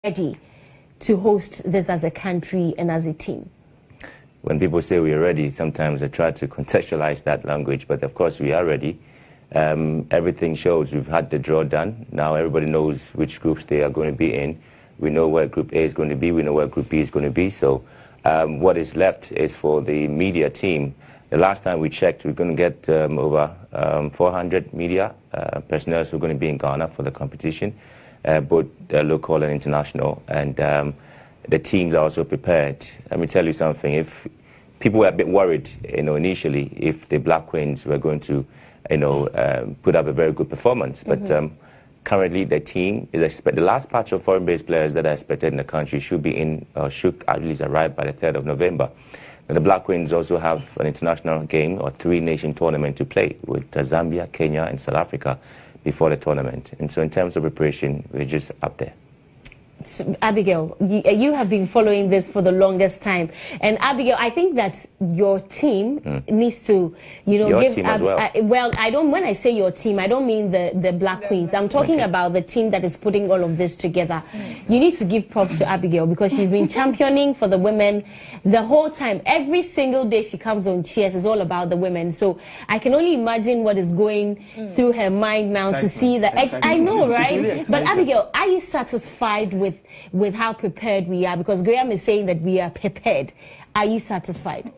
ready to host this as a country and as a team? When people say we are ready, sometimes I try to contextualize that language, but of course we are ready. Everything shows we've had the draw done. Now everybody knows which groups they are going to be in. We know where Group A is going to be. We know where Group B is going to be. So what is left is for the media team. The last time we checked, we're going to get over 400 media personnel who are going to be in Ghana for the competition, both local and international. And the teams are also prepared. Let me tell you something. If people were a bit worried, initially, if the Black Queens were going to, put up a very good performance, but currently the team is expected. The last batch of foreign-based players that are expected in the country should be in, should at least arrive by the 3rd of November. And the Black Queens also have an international game or 3-nation tournament to play with Zambia, Kenya, and South Africa before the tournament. And so in terms of preparation, we're just up there. So, Abigail, you have been following this for the longest time, and Abigail, I think that your team needs to, your give. Team as well. Well, I don't. When I say your team, I don't mean the Black Queens. I'm talking about the team that is putting all of this together. You need to give props to Abigail because she's been championing for the women the whole time. Every single day she comes on Cheers, it's all about the women. So I can only imagine what is going through her mind now to see that. I know, right? Really, but Abigail, are you satisfied with how prepared we are? Because Graham is saying that we are prepared. Are you satisfied?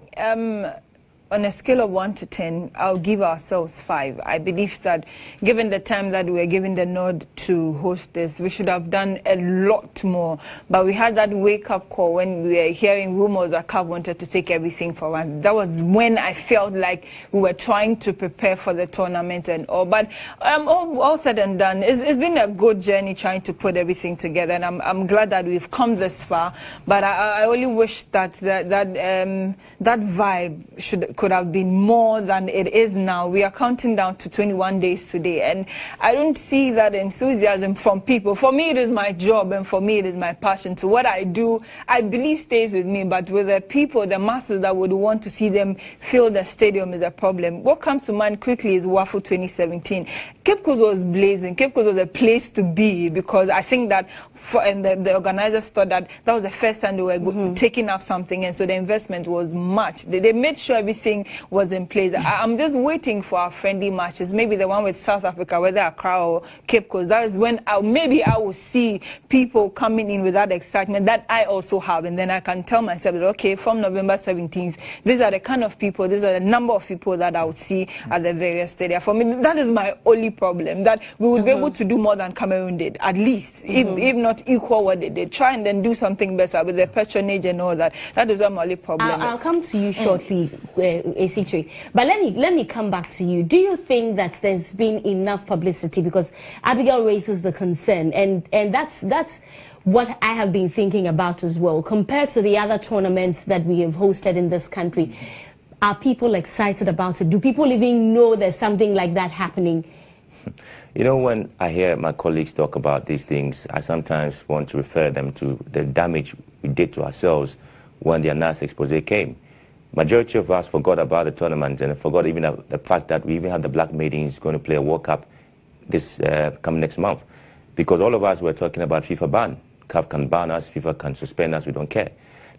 On a scale of 1 to 10, I'll give ourselves 5. I believe that given the time that we were given the nod to host this, we should have done a lot more. But we had that wake-up call when we were hearing rumors that CAF wanted to take everything for us. That was when I felt like we were trying to prepare for the tournament and all. But all said and done, it's been a good journey trying to put everything together, and I'm glad that we've come this far. But I only wish that that vibe could have been more than it is now. We are counting down to 21 days today, and I don't see that enthusiasm from people. For me, it is my job, and for me, it is my passion. So what I do, I believe stays with me, but with the people, the masses that would want to see them fill the stadium is a problem. What comes to mind quickly is WAFU 2017. Cape Coast was blazing. Cape Coast was a place to be because I think that the organizers thought that that was the first time they were taking up something, and so the investment was much. They made sure everything was in place. I'm just waiting for our friendly matches, maybe the one with South Africa, whether Accra or Cape Coast. That is when maybe I will see people coming in with that excitement that I also have, and then I can tell myself that, okay, from November 17th, these are the kind of people, these are the number of people that I would see at the various stadia. For me, that is my only problem, that we would be able to do more than Cameroon did, at least, if not equal what they did. Try and then do something better with the patronage and all that. That is what my only problem is. I'll come to you shortly, AC3. But let me come back to you. Do you think that there's been enough publicity? Because Abigail raises the concern, and that's what I have been thinking about as well. Compared to the other tournaments that we have hosted in this country, are people excited about it? Do people even know there's something like that happening? When I hear my colleagues talk about these things, I sometimes want to refer them to the damage we did to ourselves when the Anas expose came. Majority of us forgot about the tournament and forgot even the fact that we even had the Black Maidens going to play a World Cup this come next month, because all of us were talking about FIFA ban. CAF can ban us, FIFA can suspend us, we don't care.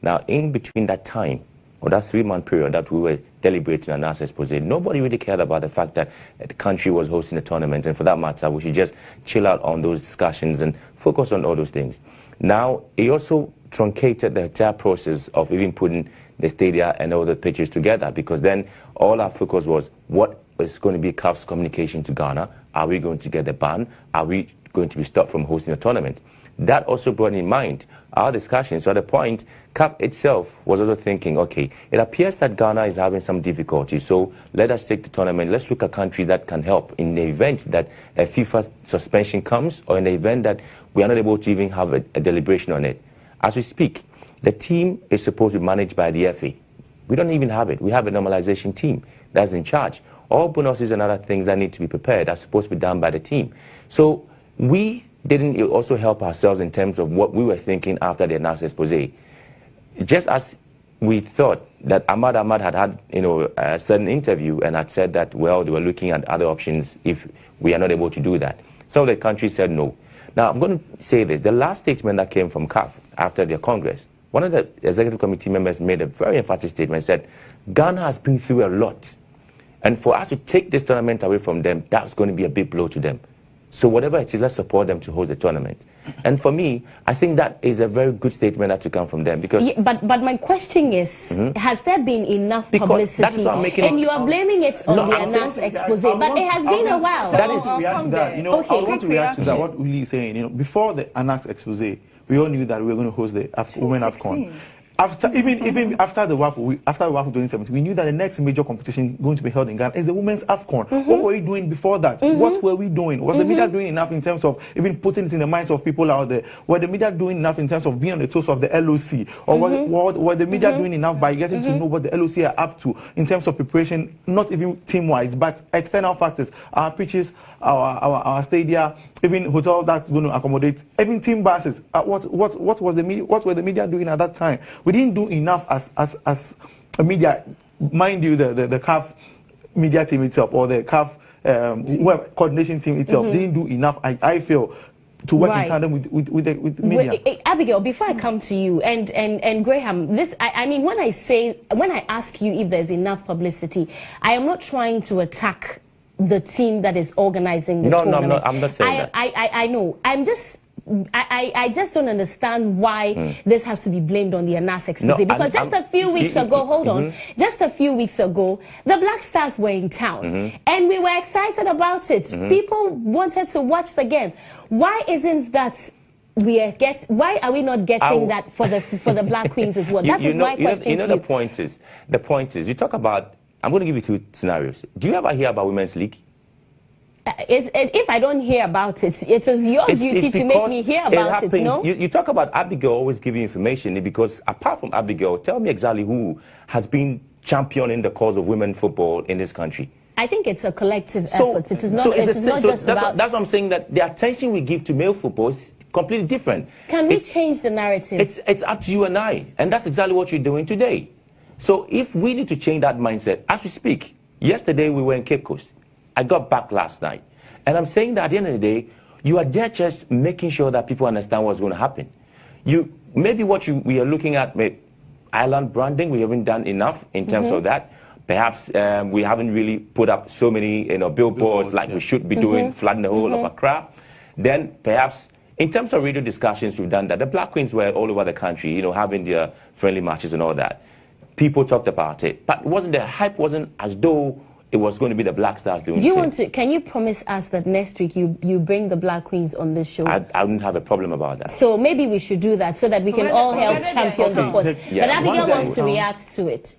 Now, in between that time, or that 3-month period that we were deliberating on our expose, nobody really cared about the fact that the country was hosting the tournament, and for that matter, we should just chill out on those discussions and focus on all those things. Now, it also truncated the entire process of even putting the stadia and all the pitches together, because then all our focus was what is going to be CAF's communication to Ghana. Are we going to get the ban? Are we going to be stopped from hosting a tournament? That also brought in mind our discussions. So at the point, CAF itself was also thinking, okay, it appears that Ghana is having some difficulty, so let us take the tournament. Let's look at countries that can help in the event that a FIFA suspension comes, or in the event that we are not able to even have a deliberation on it. As we speak, the team is supposed to be managed by the FA. We don't even have it. We have a normalization team that's in charge. All bonuses and other things that need to be prepared are supposed to be done by the team. So we didn't also help ourselves in terms of what we were thinking after the announced expose. Just as we thought that Ahmad had a certain interview and had said that, well, they were looking at other options if we are not able to do that. Some of the countries said no. Now, I'm going to say this. The last statement that came from CAF after their Congress, one of the executive committee members made a very emphatic statement and said, Ghana has been through a lot. And for us to take this tournament away from them, that's going to be a big blow to them. So whatever it is, let's support them to host the tournament. And for me, I think that is a very good statement that to come from them. Because yeah, but my question is, has there been enough publicity? That is what I'm making and you are blaming it on the announced expose, but it has been a while. That is react to that. You know, okay. I want to react to that. What Uli is saying, you know, before the announced expose, we all knew that we were going to host the Women AFCON. After even after the WAF, after WAF 2017, we knew that the next major competition going to be held in Ghana is the Women's AFCON. What were we doing before that? What were we doing? Was the media doing enough in terms of even putting it in the minds of people out there? Were the media doing enough in terms of being on the toes of the LOC? Or were the media doing enough by getting to know what the LOC are up to in terms of preparation, not even team-wise, but external factors, our pitches, our stadia, even hotel that's going to accommodate, even team buses. What was the media? What were the media doing at that time? We didn't do enough as a media. Mind you, the CAF media team itself or the CAF coordination team itself didn't do enough. I feel to work in tandem with media. Abigail, before I come to you and Graham, this I mean when I ask you if there's enough publicity, I am not trying to attack the team that is organizing the tournament. No, I'm not saying that. I know. I just don't understand why this has to be blamed on the ANAS expose. Because just a few weeks ago, hold on, just a few weeks ago, the Black Stars were in town and we were excited about it. People wanted to watch the game. Why isn't that? Why are we not getting that for the Black Queens as well? That is my question. You know, the point is, you talk about. I'm going to give you two scenarios. Do you ever hear about Women's League? If I don't hear about it, it is your duty to make me hear about it, no? You talk about Abigail always giving information, because apart from Abigail, tell me exactly who has been championing the cause of women football in this country. I think it's a collective effort. It is not, just about... That's what I'm saying, that the attention we give to male football is completely different. Can we change the narrative? It's up to you and I, and that's exactly what you're doing today. So if we need to change that mindset, as we speak, yesterday we were in Cape Coast. I got back last night. And I'm saying that at the end of the day, you are there just making sure that people understand what's going to happen. Maybe we are looking at island branding, we haven't done enough in terms of that. Perhaps we haven't really put up so many billboards like we should be doing, flooding the whole of Accra. Then perhaps in terms of radio discussions, we've done that. The Black Queens were all over the country, having their friendly matches and all that. People talked about it, but the hype wasn't as though it was going to be the Black Stars doing it. Can you promise us that next week you bring the Black Queens on this show? I wouldn't have a problem about that. So maybe we should do that so that we can all help champion the cause. But Abigail wants to react to it.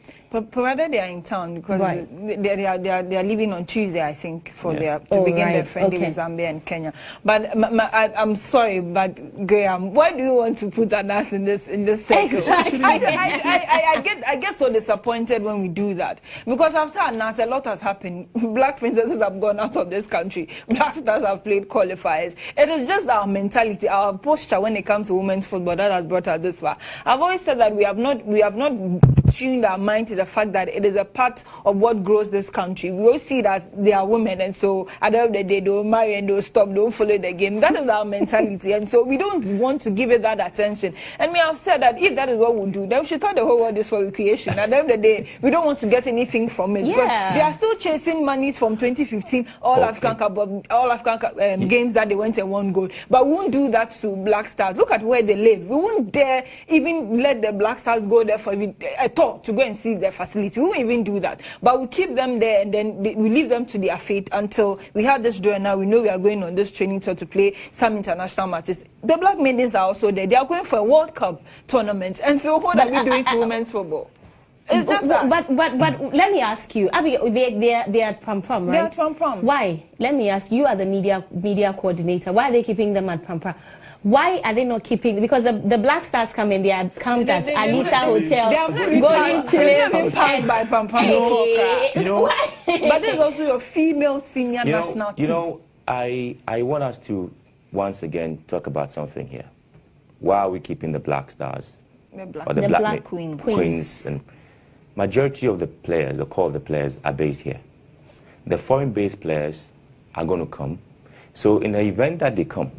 Provided they are in town, because they are leaving on Tuesday, I think, for to begin their friendly with Zambia and Kenya. But I'm sorry, but Graham, why do you want to put ANAS in this circle? Exactly. I get so disappointed when we do that, because after ANAS, a lot has happened. Black princesses have gone out of this country. Black Stars have played qualifiers. It is just our mentality, our posture when it comes to women's football that has brought us this far. I've always said that we have not tuned our mind to the fact that it is a part of what grows this country. We all see that they are women, and so at the end of the day, they'll marry and they'll stop, don't follow the game. That is our mentality, and so we don't want to give it that attention. And we have said that if that is what we do, then we should tell the whole world is for recreation. At the end of the day, we don't want to get anything from it. Because they are still chasing monies from 2015, All-African games that they went and won gold. But we won't do that to Black Stars. Look at where they live. We won't dare even let the Black Stars go there for a talk to go and see their facility. We won't even do that. But we keep them there, and then we leave them to their fate until we have this draw. Now we know we are going on this training tour to play some international matches. The Black Maidens are also there. They are going for a World Cup tournament. And so what are we doing to women's football? It's just that. But let me ask you, Abigail, they are at Pram, right? They are at Pram. Why? Let me ask you, are the media coordinator. Why are they keeping them at Pram? Why are they not keeping? Because the Black Stars come in, they are camped at Anissa Hotel, going to live by Pram. But there's also your female senior national team. I want us to once again talk about something here. Why are we keeping the Black Stars? The Black Queens. And majority of the players, the core of the players, are based here. The foreign-based players are going to come. So in the event that they come,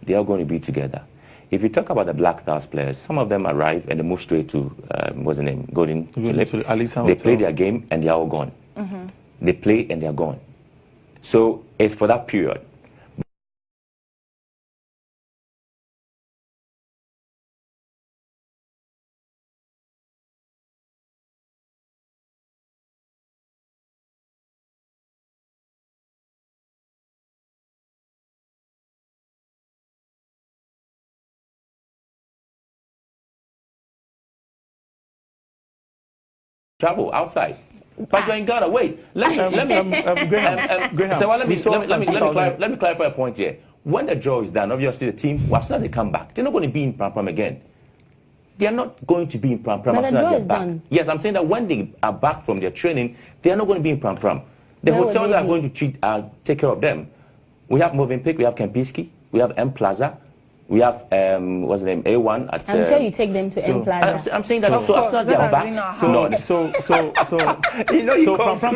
they are going to be together. If you talk about the Black Stars players, some of them arrive and they move straight to, what's the name, Golden Tulip. They play their game and they are all gone. They play and they are gone. So it's for that period. Travel outside. But you're in Ghana. Wait, let me clarify a point here. When the draw is done, obviously the team, as soon as they come back, they're not going to be in Pram Pram again. They are not going to be in Pram Pram as soon as they're back. Done. Yes, I'm saying that when they are back from their training, they are not going to be in Pram Pram. The hotels are going to take care of them. We have Movenpick, we have Kempinski, we have M Plaza. We have, what's the name, A1 at... I'm sure you take them to M Plaza. I'm saying that as soon as they are back... You know, so Pram Pram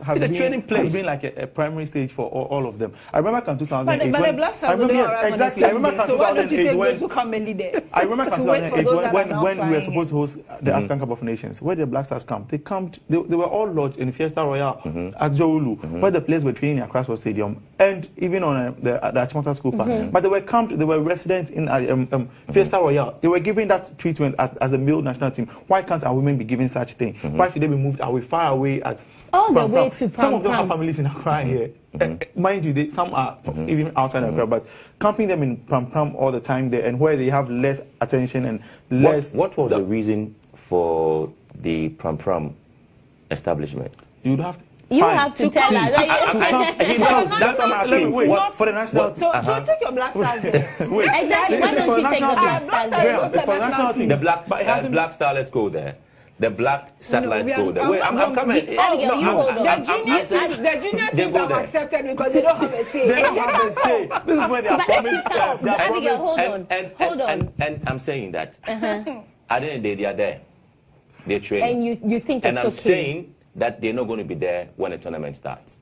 has been like a primary stage for all of them. I remember in 2008... But the Black Stars were there. Exactly. I remember in 2008 when we were supposed to host the African Cup of Nations. Where the Black Stars come? They were all lodged in Fiesta Royale at Joulu, where the players were training in Accra Stadium, and even on the Achimota School Park. But they were residents in Fiesta Royale. They were given that treatment as the male national team. Why can't our women be given such thing? Why should they be moved away, far away at all the way to Pram Pram? Some of them have families in Accra here. Mind you, some are even outside Accra, but camping them in Pram Pram all the time there, and where they have less attention and less... What was the reason for the Pram Pram establishment? You would have to... You have to tell us. That's what I'm asking. For the national team. So take your Black Stars there. Exactly. Why don't you take the Black Stars there? It's for the national team. The Black Star, let's go there. The Black Satellites go there. Wait, I'm coming. Abigail, you hold on. The junior teams have accepted because they don't have a say. They don't have a say. This is where they are promised. Abigail, hold on. And I'm saying that at the end of the day, they are there. They're training. And you think it's okay. And I'm saying that they're not going to be there when the tournament starts.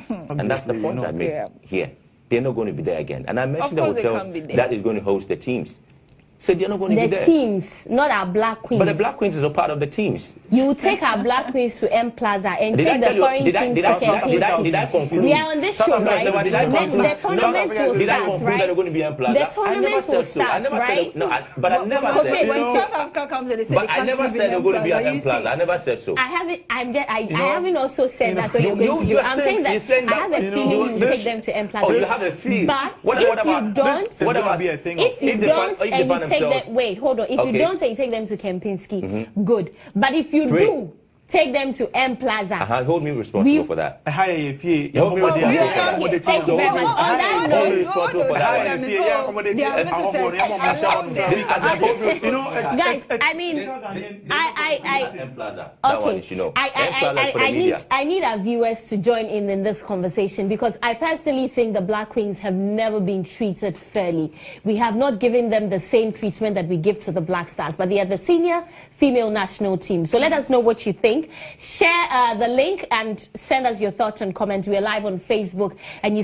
And that's the point I make here. They're not going to be there again. And I mentioned the hotels that is going to host the teams. So they're not going to be there. The teams, not our Black Queens. But the Black Queens is a part of the teams. You take our Black Queens to M Plaza and take the foreign teams to Kempinski. Did I conclude? We are on this show, right? The tournament will Did I start, conclude right? that they're going to be M Plaza? The tournament will start, right? No, but I never said... When South Africa comes and they say But I never said they're going to be at M Plaza. I never said so. I haven't also said that's what you're going to do. I'm saying that I have a feeling you take them to M Plaza. Oh, you have a feeling. But if you don't... If you don't and you take them... Wait, hold on. If you don't say you take them to Kempinski, good. But if you do take them to M Plaza, hold me responsible for that. Thank you very much. On that note, guys, I mean, I need our viewers to join in this conversation, because I personally think the Black Queens have never been treated fairly. We have not given them the same treatment that we give to the Black Stars, but they are the senior female national team. So let us know what you think. Share the link and send us your thoughts and comments. We are live on Facebook, and you